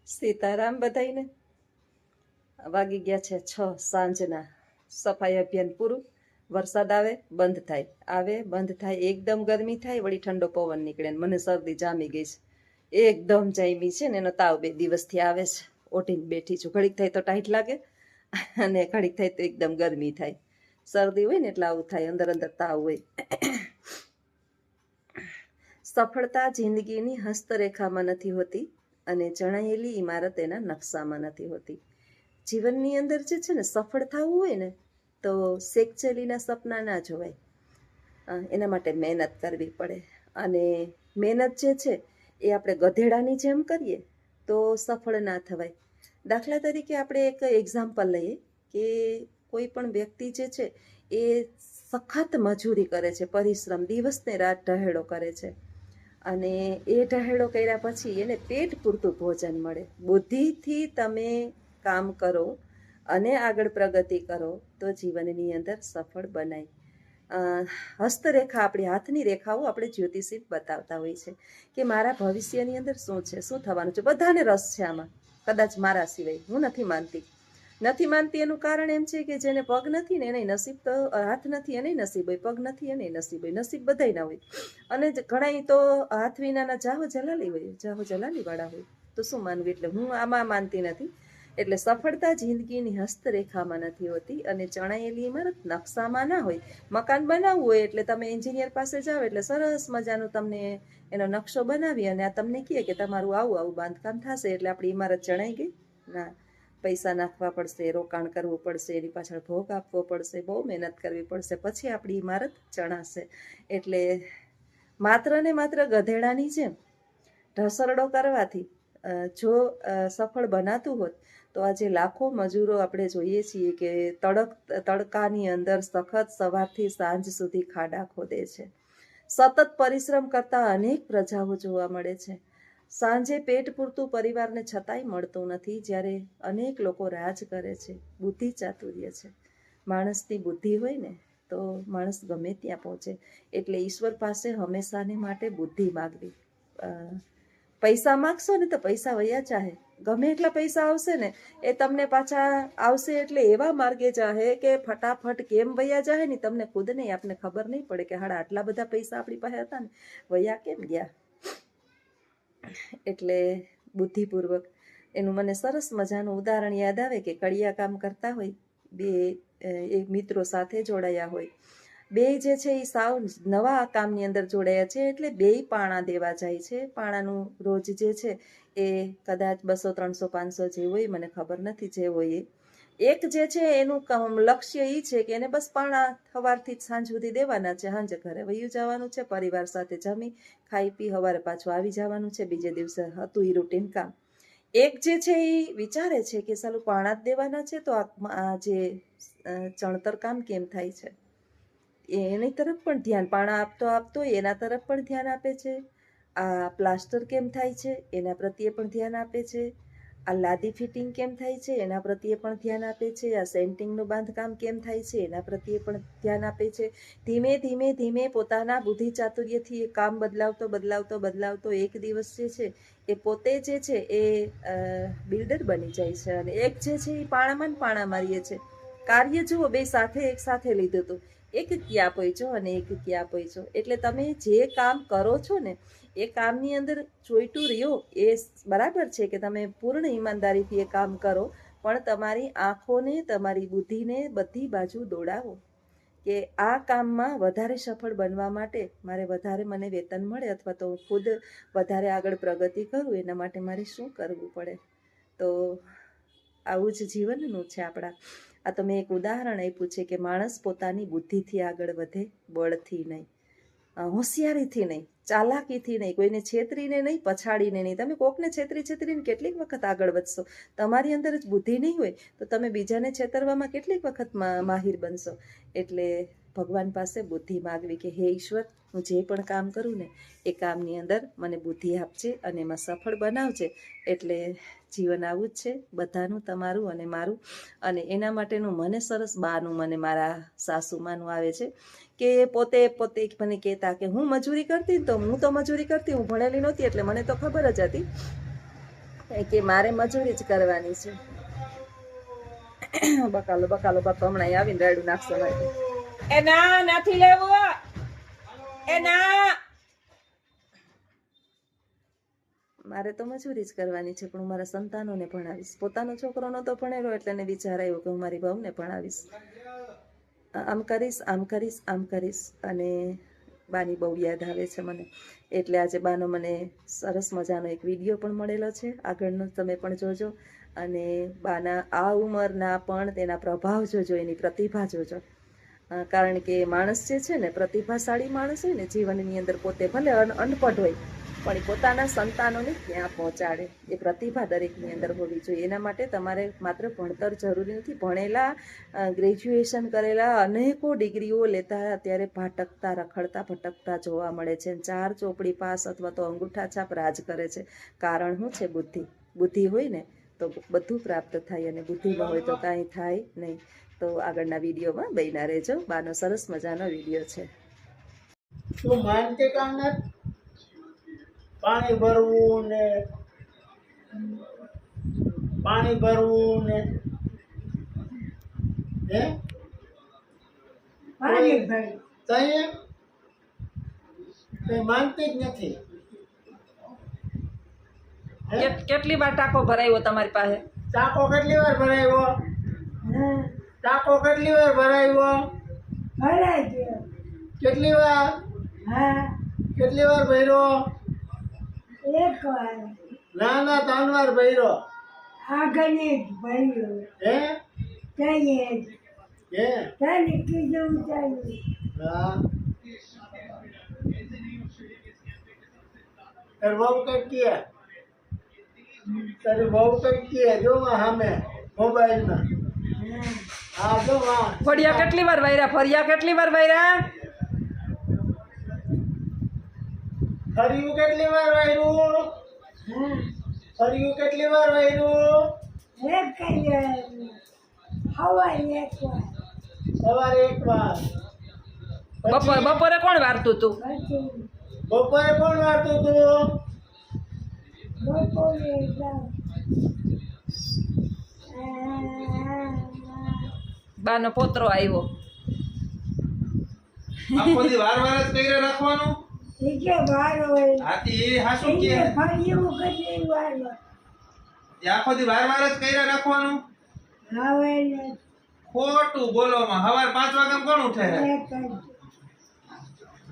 સીતારામ બધાઈને. વાગી ગયા છે 6 સાંજના. સફાઈ અભિયાન પૂરું. વરસાદ આવે બંધ થાય, આવે બંધ થાય, એકદમ ગરમી થાય, વળી ઠંડો પવન નીકળે ને મને શરદી જામી ગઈ છે, એકદમ જામી છે ને એનો તાવ 2 દિવસથી આવે છે. ઓઢીને બેઠી છું, ઘડીક થાય તો ટાઈટ લાગે અને ઘડીક થાય તો એકદમ ગરમી થાય. શરદી હોય ને એટલે આવું થાય, અંદર અંદર તાવ હોય. સફળતા જિંદગીની હસ્તરેખામાં નથી હોતી અને જણાયેલી ઇમારત એના નકશામાં નથી હોતી. જીવનની અંદર જે છે ને સફળ થવું હોય ને તો શેકચેલીના સપના ના જોવાય, એના માટે મહેનત કરવી પડે. અને મહેનત જે છે એ આપણે ગધેડાની જેમ કરીએ તો સફળ ના થવાય. દાખલા તરીકે આપણે એક એક્ઝામ્પલ લઈએ કે કોઈ પણ વ્યક્તિ જે છે એ સખત મજૂરી કરે છે, પરિશ્રમ, દિવસને રાત ઢહેડો કરે છે અને એ ઢહેડો કર્યા પછી એને પેટ પૂરતું ભોજન મળે. બુદ્ધિથી તમે કામ કરો અને આગળ પ્રગતિ કરો તો જીવનની અંદર સફળ બનાય. હસ્તરેખા, આપણી હાથની રેખાઓ આપણે જ્યોતિષી બતાવતા હોય છે કે મારા ભવિષ્યની અંદર શું છે, શું થવાનું છે. બધાને રસ છે આમાં, કદાચ મારા સિવાય. હું નથી માનતી એનું કારણ એમ છે કે જેને પગ નથી ને એને નસીબ, તો હાથ નથી એને નસીબ હોય, પગ નથી એને નસીબ હોય, નસીબ બધાય ના હોય. અને ઘણા તો હાથ વિનાના જાહો જલાલી હોય, જાહો જલાલી વાળા હોય. તો શું માનવું? એટલે હું આમાં માનતી નથી. એટલે સફળતા જિંદગીની હસ્તરેખામાં નથી હોતી અને ચણાયેલી ઇમારત નકશામાં ના હોય. મકાન બનાવવું હોય એટલે તમે એન્જિનિયર પાસે જાઓ એટલે સરસ મજાનું તમને એનો નકશો બનાવી અને આ તમને કહે કે તમારું આવું આવું બાંધકામ થશે એટલે આપણી ઇમારત ચણાઈ ગઈ? ના, પૈસા નાખવા પડશે, રોકાણ કરવું પડશે, એની પાછળ ભોગ આપવો પડશે, બહુ મહેનત કરવી પડશે, પછી આપણી ઇમારત ચણાશે. એટલે માત્ર ને માત્ર ગધેડાની જેમ ઢસરડો કરવાથી જો સફળ બનાતું હોત તો આજે લાખો મજૂરો આપણે જોઈએ છીએ કે તડકાની અંદર સખત સવારથી સાંજ સુધી ખાડા ખોદે છે. સતત પરિશ્રમ કરતા અનેક પ્રજાઓ જોવા મળે છે. સાંજે પેટ પૂરતું પરિવારને છતાંય મળતું નથી, જ્યારે અનેક લોકો રાજ કરે છે. બુદ્ધિ ચાતુર્ય છે. માણસની બુદ્ધિ હોય ને તો માણસ ગમે ત્યાં પહોંચે. એટલે ઈશ્વર પાસે હંમેશાને માટે બુદ્ધિ માગવી. પૈસા માગશો ને તો પૈસા વયા ચાહે, ગમે એટલા પૈસા આવશે ને એ તમને પાછા આવશે એટલે એવા માર્ગે જાહે કે ફટાફટ કેમ વયા જાહે ને તમને ખુદ નહીં, આપને ખબર નહીં પડે કે હાડા આટલા બધા પૈસા આપણી પાસે હતા ને વયા કેમ ગયા. એટલે બુદ્ધિપૂર્વક એનું મને સરસ મજાનું ઉદાહરણ યાદ આવે કે કડિયા કામ કરતા હોય બે એક મિત્રો સાથે જોડાયા હોય. બે જે છે એ સાવ નવા કામની અંદર જોડાયા છે એટલે બેય પાણા દેવા જાય છે. પાણાનું રોજ જે છે એ કદાચ 200, 300, 500 જે હોય, મને ખબર નથી જે હોય એ. એક જે છે એનું લક્ષ્ય એ છે કે એને બસ પાણા સવારથી જ સાંજ સુધી દેવાના છે, સાંજે ઘરે વયું જવાનું છે, પરિવાર સાથે જમી ખાઈ પી સવારે પાછું આવી જવાનું છે, બીજે દિવસે હતું એ રૂટીન કામ. એક જે છે એ વિચારે છે કે સાલું પાણા જ દેવાના છે તો આ જે ચણતર કામ કેમ થાય છે એની તરફ પણ ધ્યાન, પાણા આપતો એના તરફ પણ ધ્યાન આપે છે. આ પ્લાસ્ટર કેમ થાય છે એના પ્રત્યે પણ ધ્યાન આપે છે. આ લાદી ફિટિંગ કેમ થાય છે એના પ્રત્યે પણ ધ્યાન આપે છે. આ સેન્ટિંગનું બાંધકામ કેમ થાય છે એના પ્રત્યે પણ ધ્યાન આપે છે. ધીમે ધીમે ધીમે પોતાના બુદ્ધિ ચાતુર્યથી એ કામ બદલાવતો એક દિવસ જે છે એ પોતે જે છે એ બિલ્ડર બની જાય છે. અને એક જે છે એ પાણા મારીએ છે. કાર્ય જુઓ, બે સાથે એક સાથે લીધું હતું, એક ક્યાં પહોંચ્યો અને એક ક્યાં પહોંચ્યો. એટલે તમે જે કામ કરો છો ને એ કામની અંદર ચોઈટું રહ્યો એ બરાબર છે કે તમે પૂર્ણ ઈમાનદારીથી એ કામ કરો, પણ તમારી આંખોને, તમારી બુદ્ધિને બધી બાજુ દોડાવો કે આ કામમાં વધારે સફળ બનવા માટે મારે વધારે મને વેતન મળે અથવા તો હું ખુદ વધારે આગળ પ્રગતિ કરું એના માટે મારે શું કરવું પડે. તો આવું જ જીવનનું છે આપણા. આ તમે એક ઉદાહરણ આપ્યું છે કે માણસ પોતાની બુદ્ધિથી આગળ વધે, બળથી નહીં, હોશિયારીથી નહીં, ચાલાકીથી નહીં, કોઈને છેતરીને નહીં, પછાડીને નહીં. તમે કોકને છેતરીને કેટલીક વખત આગળ વધશો. તમારી અંદર જ બુદ્ધિ નહીં હોય તો તમે બીજાને છેતરવામાં કેટલીક વખત માહિર બનશો. એટલે ભગવાન પાસે બુદ્ધિ માગવી કે હે ઈશ્વર, હું જે પણ કામ કરું ને એ કામની અંદર મને બુદ્ધિ આપજે અને એમાં સફળ બનાવજે. એટલે જીવન આવું જ છે, બધાનું, તમારું અને મારું. અને એના માટેનું મને સરસ બાનું મને મારા સાસુમાનું આવે છે કે પોતે મને કહેતા કે હું મજૂરી કરતી તો હું ભણેલી નહોતી એટલે મને તો ખબર જ હતી કે મારે મજૂરી જ કરવાની છે. બકાલો બકાલો બાપા હમણાં આવીને રાયડું નાખશો મારે. એ ના નથી લેવું. એ ના મારે તો મજૂરી જ કરવાની છે, પણ હું મારા સંતાનોને ભણાવીશ. પોતાનો છોકરો નતો ભણેલો એટલે એને વિચાર આવ્યો કે હું મારી વહુને ભણાવીશ. આમ કરીશ આમ કરીશ આમ કરીશ. અને બાની બહુ યાદ આવે છે મને, એટલે આજે બાનો મને સરસ મજાનો એક વિડીયો પણ મળેલો છે, આગળનો તમે પણ જોજો. અને બાના આ ઉંમરના પણ તેના પ્રભાવ જોજો, એની પ્રતિભા જોજો. કારણ કે માણસ જે છે ને, પ્રતિભાશાળી માણસ હોય ને જીવનની અંદર, પોતે ભલે અનપઢ હોય પણ એ પોતાના સંતાનોને ક્યાં પહોંચાડે, એ પ્રતિભા દરેકની અંદર હોવી જોઈએ. એના માટે તમારે માત્ર ભણતર જરૂરી નથી. ભણેલા, ગ્રેજ્યુએશન કરેલા, અનેકો ડિગ્રીઓ લેતા અત્યારે ભાટકતા, રખડતા ભટકતા જોવા મળે છે. 4 ચોપડી પાસ અથવા તો અંગૂઠા છાપ રાજ કરે છે. કારણ શું છે? બુદ્ધિ. બુદ્ધિ હોય ને તો બધું પ્રાપ્ત થાય, અને બુદ્ધિ ન હોય તો કાંઈ થાય નહીં. તો આગળના વિડીયોમાં બન્યા રહેજો. બાનો સરસ મજાનો વિડીયો છે. તું માનતી કામ નથી? પાણી ભરવું ને હે તઈ માનતી જ નથી. કેટલી વાર ટાંકો ભરાયો તમારી પાસે? ટાંકો કેટલી વાર ભરાયો? કેટલી વાર? કેટલી વાર ભર્યો? 1 વાર. ના 3 વાર ભર્યો. આગળ એક ભર્યો. હે ત્યાં હે તને કીધું ચાલ્યું. હા. તારી બહુ કઈ કહે જો સામે મોબાઈલમાં. હા જો ફળિયા કેટલી વાર વાયરા? ફરિયા કેટલી વાર વાયરા? ફર્યું કેટલી વાર વાયરું? એક કર્યો. હવારે 1 વાર. સવારે 1 વાર. બપોરે કોણ વારતું તું? પછી બપોરે કોણ વારતું તું? બપોરે જાઉં. બાનો પોતરો આવ્યો. આખો દી વાર જ કઈને રાખવાનું. એ કે વાર હોય. આથી એ હાસું કે એ ફર્યું કેટલી વાર હોય. એ આખો દી વાર જ કઈને રાખવાનું. હવે ખોટું બોલોમાં. સવાર 5 વાગ્યા કોણ ઉઠે છે?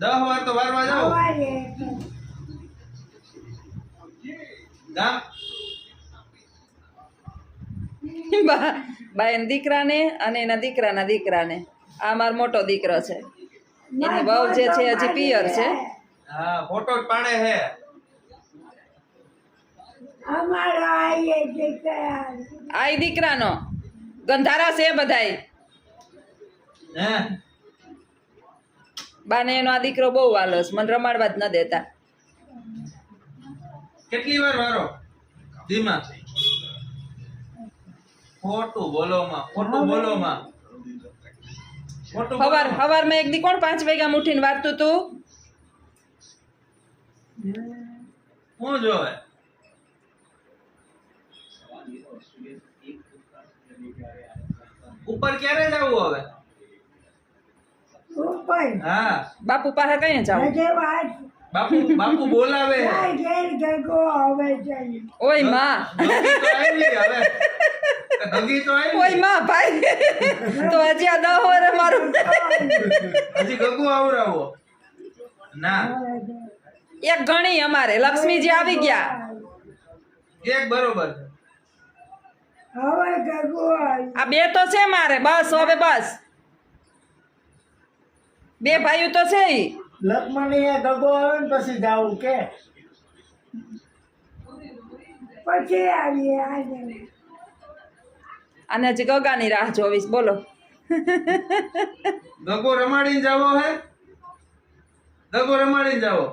10 વાર તો વારવા જાવ. સવારે ગામ બા એના દીકરાને અને એના દીકરાના દીકરાને. આ મારો મોટો દીકરો છે, એની વહુ જે છે હજી પિયર છે. હા, ફોટો જ પાડે છે. અમારો આઈએ દીકરા. આ દીકરાનો ગંધારા છે બધાય. હે બાને એનો આ દીકરો બહુ વાલો છે, મને રમાડવા જ ન દેતા. કેટલી વાર વારો? ધીમા. ખોટું બોલોમાં. હવારમાં એક દી કોણ 5 વાગ્યા ઉઠીને વારતું તું? હું જોવે ઉપર ક્યારે જવું હવે? ઉપર હા, બાપુ પાસે કઈ જાવ? હજે વાત. બાપુ બોલાવે. ઘેર ગગો હવે જાય. ઓય માં, ગગી તો આવી હવે. ગગી તો આવી. ઓય માં ભાઈ, તો હજી આ 10 વર મારું. હજી ગગુ આવરાવો ના. એક ગણી અમારે લક્ષ્મીજી આવી ગયા. એક બરોબર છે. હવે ગગો આ 2 તો છે મારે, બસ હવે બસ. 2 ભાઈઓ તો છે ઈ. લક્ષ્મણી ગગો આવે ને પછી જાવું કે પછી આવીએ આજે. અને હજી ગગાની રાહ જોવીશ. બોલો. ગગો રમાડીને જાવો હે? ગગો રમાડીને જાવો.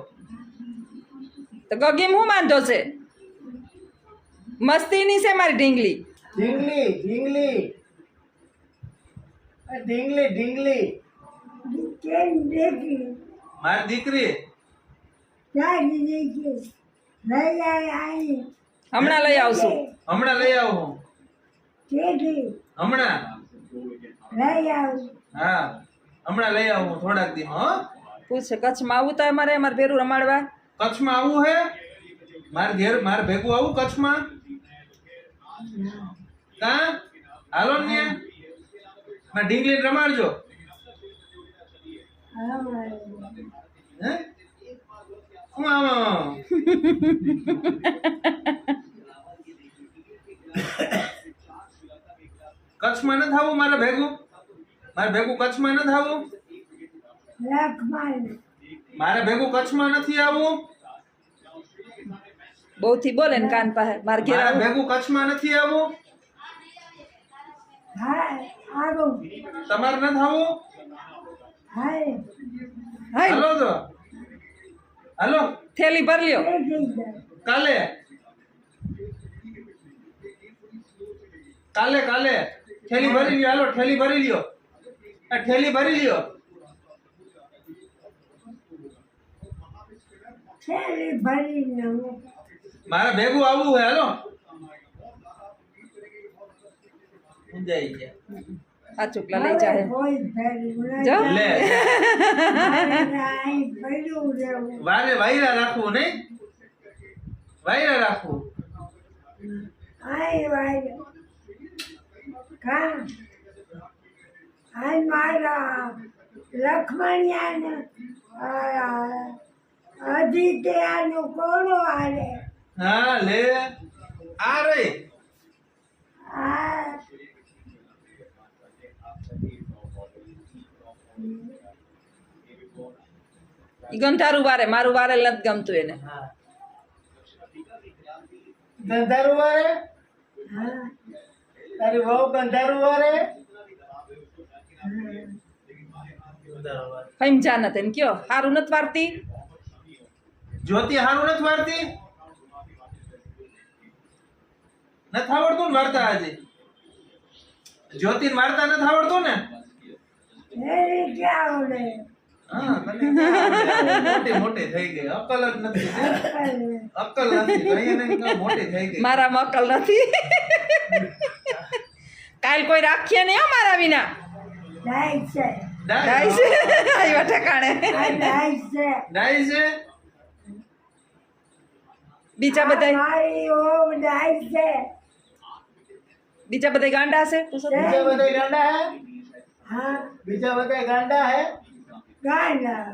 તો ગગીમ હું વાંધો છે? મસ્તીની છે મારી ઢીંગલી. ઢીંગલી કેમ દેખી મારી દીકરી જાય દેખી લઈ આવી. હમણાં લઈ આવશું. હમણાં લઈ આવું હું. ઠીકી હમણાં લઈ આવ હા હમણાં લઈ આવું હું થોડાક દીમાં હો. પૂછે કચ્છમાં આવું તો અમારે ભેરું રમાડવા. કચ્છમાં આવું હે મારે ભેગું આવું કચ્છમાં કા હાલો ને મારે ઢીંગલી રમાડજો હે હું આમાં કચ્છમાં ન થાવું મારે ભેગું કચ્છમાં ન થાવું લખમાન મારે ભેગું કચ્છમાં નથી આવું બહુથી બોલે ને કાન પાસે મારે ઘેર મારે આવું. ભેગું કચ્છમાં નથી આવું હા આવું તમારે ન થાવું હાય હાય, હાલો તો હાલો થેલી ભર લ્યો. કાલે થેલી ભરી લ્યો હાલો ઠેલી ભરી લ્યો આ ઠેલી ભરી લ્યો છેલ્લી ભરીને મારે ભેગું આવવું હે હાલો ઊંજાઈ ગયા સાચું પેલા લઈ જાય. કોઈ ભરી જો. લે નહીં ભર્યું રહેવું વારે વાયરા રાખવું નહીં વાયરા રાખવું આય વાય કા આય મારા લખમણિયાને અધિત્યાનું કોનો આલે હા લે આ રે આ ઈ ગંધારું વારે મારું વારે નથી ગમતું એને. ગંધારું વારે હા તારી વહુ ગંધારું વારે સમજા નથી ને કયો સારું નથી વારતી. જ્યોતિ હારું નથી વારતી નથી આવડતું ને વાર્તા આજે જ્યોતિ વાર્તા નથી આવડતું ને એની ક્યાં આવડે હા તને ક્યાં આવડે? મોટી મોટી થઈ ગઈ અકલ જ નથી અક્કલ નથી તો અહીંયા ને મોટી થઈ ગઈ મારામાં અકલ નથી. કાલ કોઈ રાખીએ નહીં હો મારા વિના. ડાય છે ડાય છે આવ્યા ઠેકાણે. આ ડાય છે ડાય છે બીજા બધા મારી ઓમ ડાય છે બીજા બધા ગાંડા છે. બીજા બધા ગાંડા હે હા બીજા બધા ગાંડા હે ગાના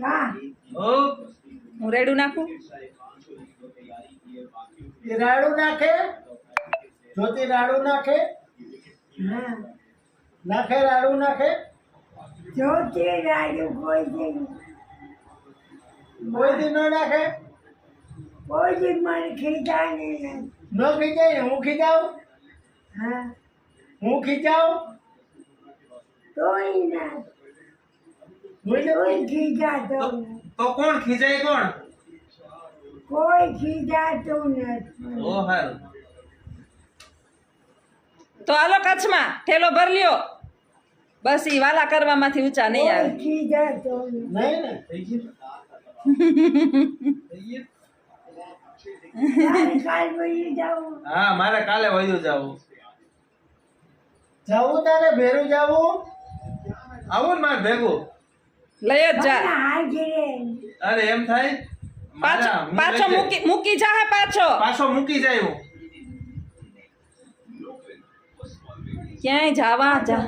કા ઓ હું રેડું નાખું. એ રાડું નાખે જ્યોતિ રાડું નાખે હા નાખે રાડું નાખે જોતી રાડ્યું કોઈ દી કોઈ દી ન નાખે કોઈ દી મને ખીજાની નહીં ન ખીચાય ને હું ખીચાવું હા હું ખીચાવું તોય ના હું કોઈ ખીજાતો નથી તો કોણ ખીજાય કોણ કોઈ ખીજાતું નથી ઓ હારું તો હાલો કચ્છમાં ઠેલો ભર લ્યો. બસ ઈ વાલા કરવામાંથી ઊંચા નહીં આવે. કોઈ ખીજાતો નથી નહીં ને કાલ કાલ વહી જાઉં હા મારે કાલે વયું જાવું જવું તારે ભેરું જવું આવું ને મારે ભેગું લઈ જ જા. હાજરે અરે એમ થાય પાછો મારા, હું પાછો લઈ મૂકી મૂકી જા હે પાછો. પાછો મૂકી જાય હું ક્યાંય જાવા જા.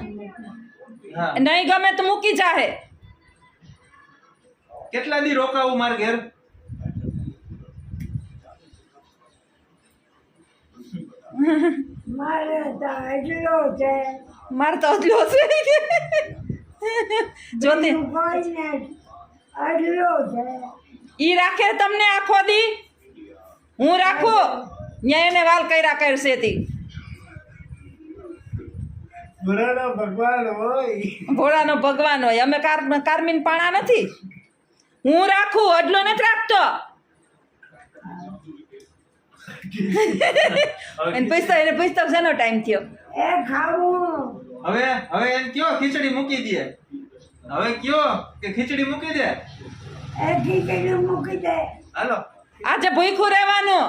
હા નહીં ગમે તો મૂકી જા હે. કેટલા દી રોકાવું માર ઘેર મારે તો એટલો છે મારે તો અદલો છે. જોતી બીજું કોઈ નથી એટલો છે ઈ રાખે તમને આખો દી હું રાખું ન્યા એને વાલ કર્યા કરશે તી. ભરાનો ભગવાન હોય ભોળાનો ભગવાન હોય. અમે કારમીન પાણા નથી. હું રાખું અડલો નથી રાખતો. એને પૂછતો શેનો ટાઈમ થયો. એ ખાવું હવે હવે એમ કયો ખીચડી મૂકી દે હવે કયો કે ખીચડી મૂકી દે એ ખીચડી મૂકી દે હાલો આજે ભૂખ્યું રહેવાનું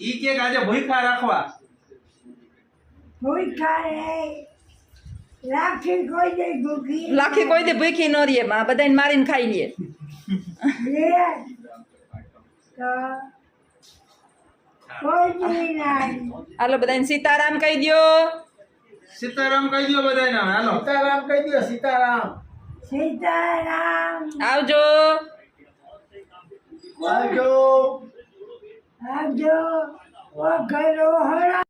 ઈ કે આજે ભૂખા રાખવા ભૂખા રે લાખી કોઈ દે ભૂખી લાખી કોઈ દી ભૂખી ન રહીએ માં બધાને મારીને ખાઈ લે લે તો કોઈ દી નહીં હાલો બધાને સીતારામ કહી દ્યો સીતારામ કહી દો બધાને હાલો સીતારામ કહી દો સીતારામ સીતારામ આવજો આવજો આવજો ઓ ઘરો હરા